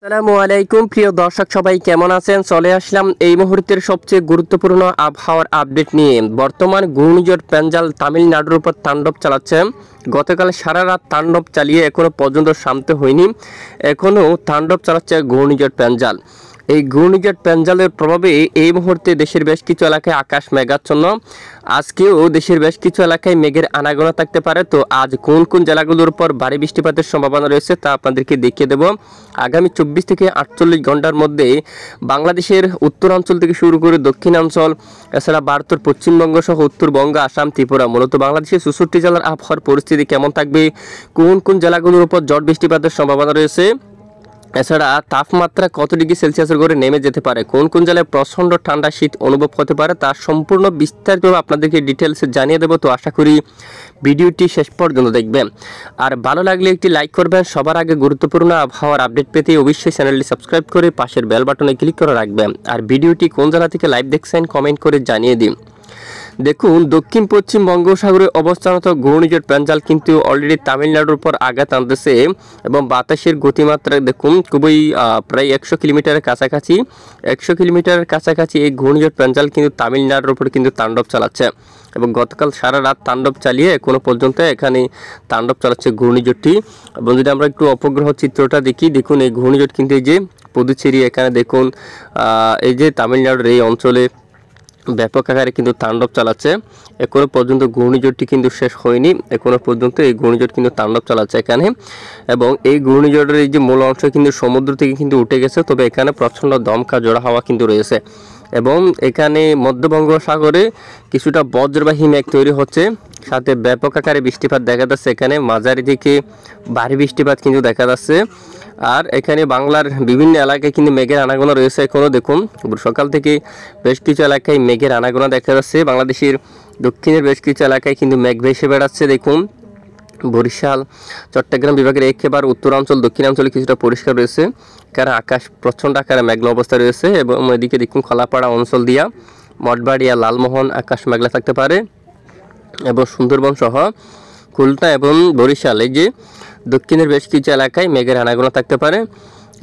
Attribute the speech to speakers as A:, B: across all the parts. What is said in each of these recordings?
A: আসসালামু আলাইকুম প্রিয় দর্শক সবাই কেমন আছেন। চলে আসলাম এই মুহূর্তের সবচেয়ে গুরুত্বপূর্ণ আবহাওয়ার আপডেট নিয়ে। বর্তমান ঘূর্ণিঝড় পেঞ্জাল তামিলনাড়ুর উপর তাণ্ডব চালাচ্ছে। গতকাল সারা রাত তাণ্ডব চালিয়ে এখনো পর্যন্ত শান্ত হয়নি। এখনও তাণ্ডব চালাচ্ছে ঘূর্ণিঝড় পেঞ্জাল। এই ঘূর্ণিঝড় পেঞ্জালের প্রভাবে এই মুহূর্তে দেশের বেশ কিছু এলাকায় আকাশ মেঘাচ্ছন্ন। আজকেও দেশের বেশ কিছু এলাকায় মেঘের আনাগোনা থাকতে পারে। তো আজ কোন কোন জেলাগুলোর উপর ভারী বৃষ্টিপাতের সম্ভাবনা রয়েছে তা আপনাদেরকে দেখিয়ে দেব। আগামী 24 থেকে 48 ঘন্টার মধ্যে বাংলাদেশের উত্তরাঞ্চল থেকে শুরু করে দক্ষিণাঞ্চল, এছাড়া ভারতের পশ্চিমবঙ্গ সহ উত্তরবঙ্গ, আসাম, ত্রিপুরা, মূলত বাংলাদেশের 64 জেলার আবহাওয়ার পরিস্থিতি কেমন থাকবে, কোন কোন জেলাগুলোর উপর ঝড় বৃষ্টিপাতের সম্ভাবনা রয়েছে, এছাড়া তাপমাত্রা কত ডিগ্রি সেলসিয়াসের করে নেমে যেতে পারে, কোন কোন জেলায় প্রচণ্ড ঠান্ডা শীত অনুভব হতে পারে, তার সম্পূর্ণ বিস্তারিতভাবে আপনাদেরকে ডিটেলসে জানিয়ে দেবো। তো আশা করি ভিডিওটি শেষ পর্যন্ত দেখবেন। আর ভালো লাগলে একটি লাইক করবেন। সবার আগে গুরুত্বপূর্ণ আবহাওয়ার আপডেট পেতে অবশ্যই চ্যানেলটি সাবস্ক্রাইব করে পাশের বেল বাটনে ক্লিক করে রাখবেন। আর ভিডিওটি কোন জেলা থেকে লাইভ দেখছেন কমেন্ট করে জানিয়ে দিন। দেখুন, দক্ষিণ পশ্চিম বঙ্গোপসাগরে অবস্থানত ঘূর্ণিঝড় পেঞ্জাল কিন্তু অলরেডি তামিলনাড়ুর উপর আঘাত আনতেছে এবং বাতাসের গতিমাত্রা দেখুন খুবই প্রায় 100 কিলোমিটারের কাছাকাছি। 100 কিলোমিটারের কাছাকাছি এই ঘূর্ণিঝড় পেঞ্জাল কিন্তু তামিলনাড়ুর উপর কিন্তু তাণ্ডব চালাচ্ছে এবং গতকাল সারা রাত তাণ্ডব চালিয়ে এখনো পর্যন্ত এখানে তাণ্ডব চালাচ্ছে ঘূর্ণিঝড়টি। এবং যদি আমরা একটু অপগ্রহ চিত্রটা দেখি, দেখুন এই ঘূর্ণিঝড় কিন্তু এই যে পুদুচেরি, এখানে দেখুন এই যে তামিলনাড়ুর এই অঞ্চলে ব্যাপক আকারে কিন্তু তাণ্ডব চালাচ্ছে। এখনো পর্যন্ত ঘূর্ণিঝড়টি কিন্তু শেষ হয়নি। এখনো পর্যন্ত এই ঘূর্ণিঝড় কিন্তু তাণ্ডব চালাচ্ছে এখানে। এবং এই ঘূর্ণিঝড়ের এই যে মূল অংশ কিন্তু সমুদ্র থেকে কিন্তু উঠে গেছে, তবে এখানে প্রচণ্ড দমকা জোড়া হাওয়া কিন্তু রয়েছে এবং এখানে মধ্য বঙ্গোপসাগরে কিছুটা বজ্রবাহী মেঘ তৈরি হচ্ছে, সাথে ব্যাপক আকারে বৃষ্টিপাত দেখা যাচ্ছে। এখানে মাঝারি থেকে ভারী বৃষ্টিপাত কিন্তু দেখা যাচ্ছে। আর এখানে বাংলার বিভিন্ন এলাকায় কিন্তু মেঘের আনাগোনা রয়েছে। এখনও দেখুন সকাল থেকে বেশ কিছু এলাকায় মেঘের আনাগোনা দেখা যাচ্ছে। বাংলাদেশের দক্ষিণের বেশ কিছু এলাকায় কিন্তু মেঘ ভেসে বেড়াচ্ছে। দেখুন বরিশাল, চট্টগ্রাম বিভাগের একেবারে উত্তরাঞ্চল, দক্ষিণাঞ্চলে কিছুটা পরিষ্কার রয়েছে, কারণ আকাশ প্রচণ্ড আকারে মেঘলা অবস্থা রয়েছে। এবং এদিকে দেখুন খোলাপাড়া অঞ্চল দিয়া মঠবাড়িয়া, লালমোহন আকাশ মেঘলা থাকতে পারে এবং সুন্দরবন সহ খুলনা এবং বরিশাল এই যে দক্ষিণের বেশ কিছু এলাকায় মেঘের আনাগোনা থাকতে পারে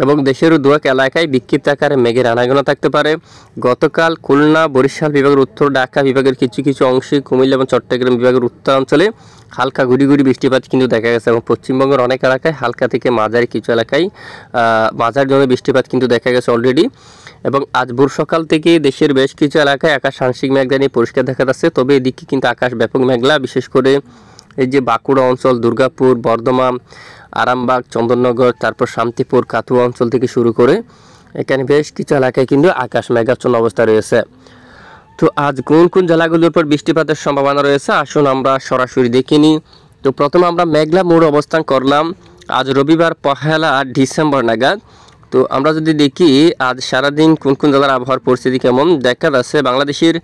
A: এবং দেশেরও দু এক এলাকায় বিক্ষিপ্ত আকারে মেঘের আনাগোনা থাকতে পারে। গতকাল খুলনা, বরিশাল বিভাগের উত্তর, ঢাকা বিভাগের কিছু কিছু অংশে, কুমিল্লা এবং চট্টগ্রাম বিভাগের উত্তরাঞ্চলে হালকা গুড়ি গুড়ি বৃষ্টিপাত কিন্তু দেখা গেছে এবং পশ্চিমবঙ্গের অনেক এলাকায় হালকা থেকে মাঝারি কিছু এলাকায় মাঝারি ধরনের বৃষ্টিপাত কিন্তু দেখা গেছে অলরেডি। এবং আজ ভোর সকাল থেকে দেশের বেশ কিছু এলাকায় আকাশ আংশিক মেঘলা নিয়ে পরিষ্কার দেখা যাচ্ছে, তবে এদিকে কিন্তু আকাশ ব্যাপক মেঘলা, বিশেষ করে এই যে বাঁকুড়া অঞ্চল, দুর্গাপুর, বর্ধমান, আরামবাগ, চন্দননগর, তারপর শান্তিপুর, কাতুয়া অঞ্চল থেকে শুরু করে এখানে বেশ কিছু এলাকায় কিন্তু আকাশ মেঘাচ্ছন্ন অবস্থা রয়েছে। তো আজ কোন কোন জেলাগুলোর উপর বৃষ্টিপাতের সম্ভাবনা রয়েছে আসুন আমরা সরাসরি দেখে নিই। তো প্রথমে আমরা মেঘলা মোড় অবস্থান করলাম আজ রবিবার 1 ডিসেম্বর নাগাদ। তো আমরা যদি দেখি আজ সারাদিন কোন কোন জেলার আবহাওয়ার পরিস্থিতি কেমন দেখা যাচ্ছে। বাংলাদেশের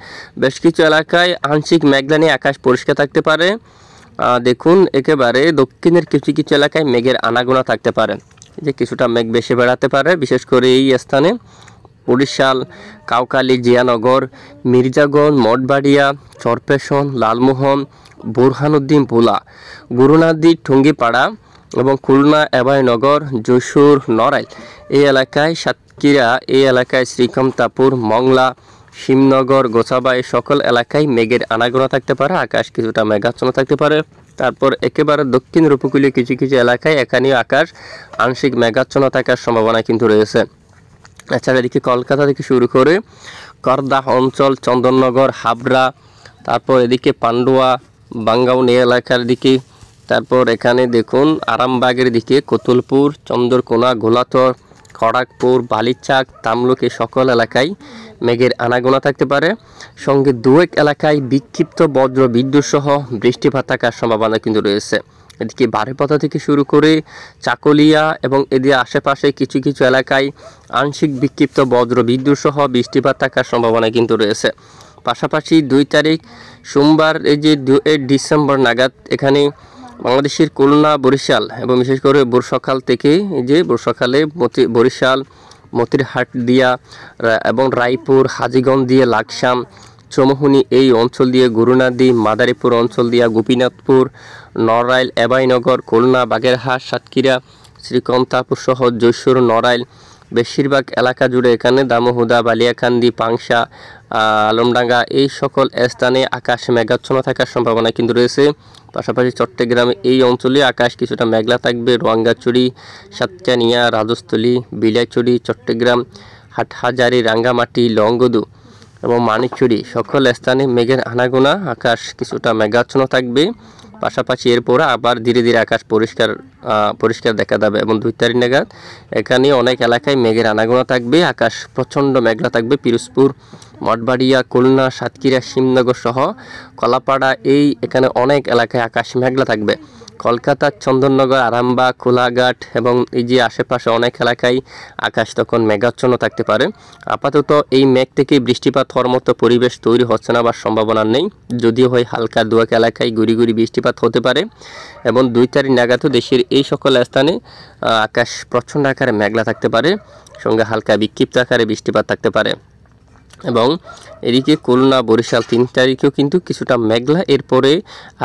A: বেশ কিছু এলাকায় আংশিক মেঘলা নিয়ে আকাশ পরিষ্কার থাকতে পারে। দেখুন একেবারে দক্ষিণের কিছু কিছু এলাকায় মেঘের আনাগোনা থাকতে পারে, যে কিছুটা মেঘ বেশি বেড়াতে পারে, বিশেষ করে এই স্থানে বরিশাল, কাউখালী, জিয়ানগর, মির্জাগঞ্জ, মঠবাড়িয়া, চরপেশন, লালমোহন, বুরহানুদ্দিন, ভোলা, গুরুনাদি, টুঙ্গিপাড়া এবং খুলনা, এবাইনগর, যশোর, নড়াইল এই এলাকায়, সাতক্ষীরা এই এলাকায়, শ্রীকান্তাপুর, মংলা, শিবনগর, গোছাবা এই সকল এলাকায় মেঘের আনাগোনা থাকতে পারে, আকাশ কিছুটা মেঘাচ্ছন্ন থাকতে পারে। তারপর একেবারে দক্ষিণের উপকূলীয় কিছু কিছু এলাকায় এখানেও আকাশ আংশিক মেঘাচ্ছন্ন থাকার সম্ভাবনা কিন্তু রয়েছে। এছাড়া এদিকে কলকাতা থেকে শুরু করে করদাহ অঞ্চল, চন্দননগর, হাবড়া, তারপর এদিকে পান্ডুয়া, বাঙ্গাউন এই এলাকার দিকে, তারপর এখানে দেখুন আরামবাগের দিকে, কতুলপুর, চন্দ্রকোনা, ঘোলাতর, খড়গপুর, বালিচাক, তামলুক এই সকল এলাকায় মেঘের আনাগোনা থাকতে পারে। সঙ্গে দু এক এলাকায় বিক্ষিপ্ত বজ্র বিদ্যুৎ সহ বৃষ্টিপাত থাকার সম্ভাবনা কিন্তু রয়েছে। এদিকে বারেপাতা থেকে শুরু করে চাকুলিয়া এবং এদের আশেপাশে কিছু কিছু এলাকায় আংশিক বিক্ষিপ্ত বজ্র বিদ্যুৎ সহ বৃষ্টিপাত থাকার সম্ভাবনা কিন্তু রয়েছে। পাশাপাশি 2 তারিখ সোমবার এই যে 2 ডিসেম্বর নাগাদ এখানে বাংলাদেশের খুলনা, বরিশাল এবং বিশেষ করে ভোর সকাল থেকে এই যে ভোর সকালে বরিশাল, মতিরহাট দিয়া এবং রায়পুর, হাজীগঞ্জ দিয়ে লাকসাম, চৌমুহনী এই অঞ্চল দিয়ে গুরুনাদি, মাদারীপুর অঞ্চল দিয়া গোপীনাথপুর, নড়াইল, এবাইনগর, খুলনা, বাগেরহাট, সাতক্ষীরা, শ্রীকান্তাপুর সহ যশোর, নড়াইল বেশিরভাগ এলাকা জুড়ে এখানে দামোহদা, বালিয়াকান্দি, পাংশা, আলমডাঙ্গা এই সকল স্থানে আকাশ মেঘাচ্ছন্ন থাকার সম্ভাবনা কিন্তু রয়েছে। পাশাপাশি চট্টগ্রামে এই অঞ্চলে আকাশ কিছুটা মেঘলা থাকবে। রোয়াঙ্গাচুরি, সাতকানিয়া, রাজস্থলী, বিলাইছড়ি, চট্টগ্রাম, হাটহাজারী, রাঙ্গামাটি, লংগদু এবং মানিকচুরি সকল স্থানে মেঘের আনাগোনা, আকাশ কিছুটা মেঘাচ্ছন্ন থাকবে। পাশাপাশি এরপর আবার ধীরে ধীরে আকাশ পরিষ্কার দেখা যাবে এবং 2 তারিখ নাগাদ এখানে অনেক এলাকায় মেঘের আনাগোনা থাকবে, আকাশ প্রচণ্ড মেঘলা থাকবে। পিরোজপুর, মঠবাড়িয়া, খুলনা, সাতক্ষীরা, শিবনগর সহ কলাপাড়া এখানে অনেক এলাকায় আকাশ মেঘলা থাকবে। কলকাতা, চন্দননগর, আরামবাগ, কোলাঘাট এবং এই যে আশেপাশে অনেক এলাকায় আকাশ তখন মেঘাচ্ছন্ন থাকতে পারে। আপাতত এই মেঘ থেকে বৃষ্টিপাত হওয়ার মতো পরিবেশ তৈরি হচ্ছে না বা সম্ভাবনা নেই, যদিও হয় হালকা দুয়াক এলাকায় গুড়ি গুড়ি বৃষ্টিপাত হতে পারে এবং 2 তারিখ নাগাদও দেশের এই সকল স্থানে আকাশ প্রচণ্ড আকারে মেঘলা থাকতে পারে, সঙ্গে হালকা বিক্ষিপ্ত আকারে বৃষ্টিপাত থাকতে পারে। এবং এদিকে খুলনা, বরিশাল 3 তারিখেও কিন্তু কিছুটা মেঘলা, এরপরে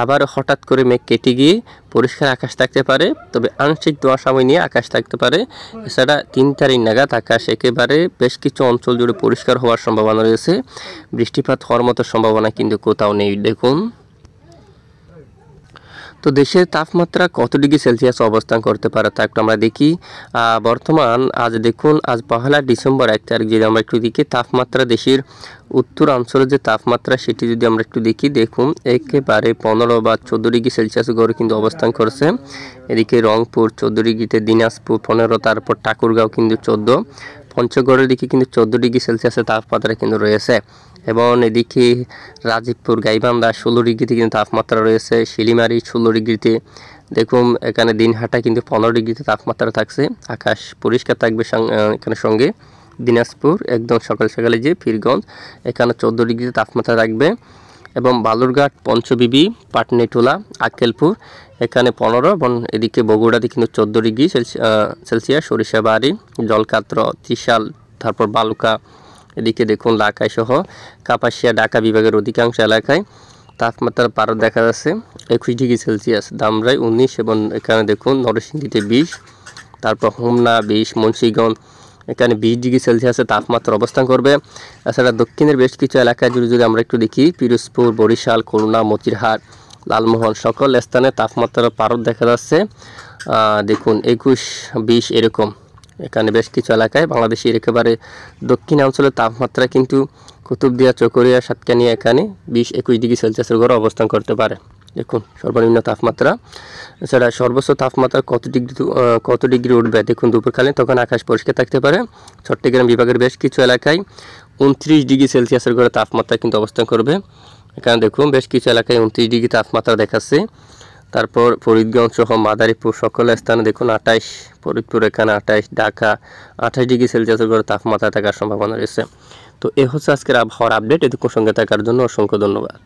A: আবার হঠাৎ করে মেঘ কেটে গিয়ে পরিষ্কার আকাশ থাকতে পারে, তবে আংশিক ধোঁয়াশাময় নিয়ে আকাশ থাকতে পারে। এছাড়া 3 তারিখ নাগাদ আকাশ একেবারে বেশ কিছু অঞ্চল জুড়ে পরিষ্কার হওয়ার সম্ভাবনা রয়েছে, বৃষ্টিপাত হওয়ার মতো সম্ভাবনা কিন্তু কোথাও নেই। দেখুন তো দেশের তাপমাত্রা কত ডিগ্রি সেলসিয়াস অবস্থান করতে পারে তা একটু আমরা দেখি। বর্তমান আজ দেখুন, আজ 1 ডিসেম্বর 1 তারিখ যদি আমরা একটু দেখি তাপমাত্রা দেশের উত্তরাঞ্চলের যে তাপমাত্রা সেটি যদি আমরা একটু দেখি, দেখুন একেবারে 15 বা 14 ডিগ্রি সেলসিয়াস গড়ে কিন্তু অবস্থান করছে। এদিকে রংপুর 14 ডিগ্রিতে, দিনাজপুর 15, তারপর ঠাকুরগাঁও কিন্তু 14, পঞ্চগড়ের দিকে কিন্তু 14 ডিগ্রি সেলসিয়াসের তাপমাত্রা কিন্তু রয়েছে এবং এদিকে রাজীবপুর, গাইবান্ধা 16 ডিগ্রিতে কিন্তু তাপমাত্রা রয়েছে। শিলিমারি 16 ডিগ্রিতে, দেখুন এখানে দিনহাটা কিন্তু 15 ডিগ্রিতে তাপমাত্রা থাকছে, আকাশ পরিষ্কার থাকবে। এখানে সঙ্গে দিনাজপুর একদম সকাল সকালে যে পীরগঞ্জ এখানে 14 ডিগ্রিতে তাপমাত্রা থাকবে এবং বালুরঘাট, পঞ্চবিবি, পাটনেটোলা, আক্কেলপুর এখানে 15 এবং এদিকে বগুড়াতে কিন্তু 14 ডিগ্রি সেলসিয়াস। সরিষাবাড়ি, জলকাত্র, ত্রিশাল, তারপর বালুকা, এদিকে দেখুন লাখাই সহ কাপাসিয়া, ঢাকা বিভাগের অধিকাংশ এলাকায় তাপমাত্রার পারদ দেখা যাচ্ছে 21 ডিগ্রি সেলসিয়াস। ধামরাই 19 এবং এখানে দেখুন নরসিংদীতে 20, তারপর হোমনা 20, মুন্সিগঞ্জ এখানে 20 ডিগ্রি সেলসিয়াসে তাপমাত্রা অবস্থান করবে। এছাড়া দক্ষিণের বেশ কিছু এলাকা জুড়ে যদি আমরা একটু দেখি, পিরোজপুর, বরিশাল, খুলনা, মতিরহাট, লালমোহন সকল স্থানে তাপমাত্রার পারদ দেখা যাচ্ছে দেখুন 21, 20 এরকম। এখানে বেশ কিছু এলাকায় বাংলাদেশের একেবারে দক্ষিণাঞ্চলের তাপমাত্রা কিন্তু কুতুবদিয়া, চকরিয়া, সাতকানিয়া এখানে 20-21 ডিগ্রি সেলসিয়াসের ঘরে অবস্থান করতে পারে। দেখুন সর্বনিম্ন তাপমাত্রা। এছাড়া সর্বোচ্চ তাপমাত্রা কত ডিগ্রি উঠবে দেখুন দুপুরকালীন, তখন আকাশ পরিষ্কার থাকতে পারে। চট্টগ্রাম বিভাগের বেশ কিছু এলাকায় 29 ডিগ্রি সেলসিয়াসের ঘরে তাপমাত্রা কিন্তু অবস্থান করবে। এখানে দেখুন বেশ কিছু এলাকায় 29 ডিগ্রি তাপমাত্রা দেখাচ্ছে। তারপর ফরিদগঞ্জ সহ মাদারীপুর সকল স্থানে দেখুন 28, ফরিদপুর এখানে 28, ঢাকা 28 ডিগ্রি সেলসিয়াসের ঘরে তাপমাত্রা থাকার সম্ভাবনা রয়েছে। তো এ হচ্ছে আজকের আবহাওয়ার আপডেট। এটুকু সঙ্গে থাকার জন্য অসংখ্য ধন্যবাদ।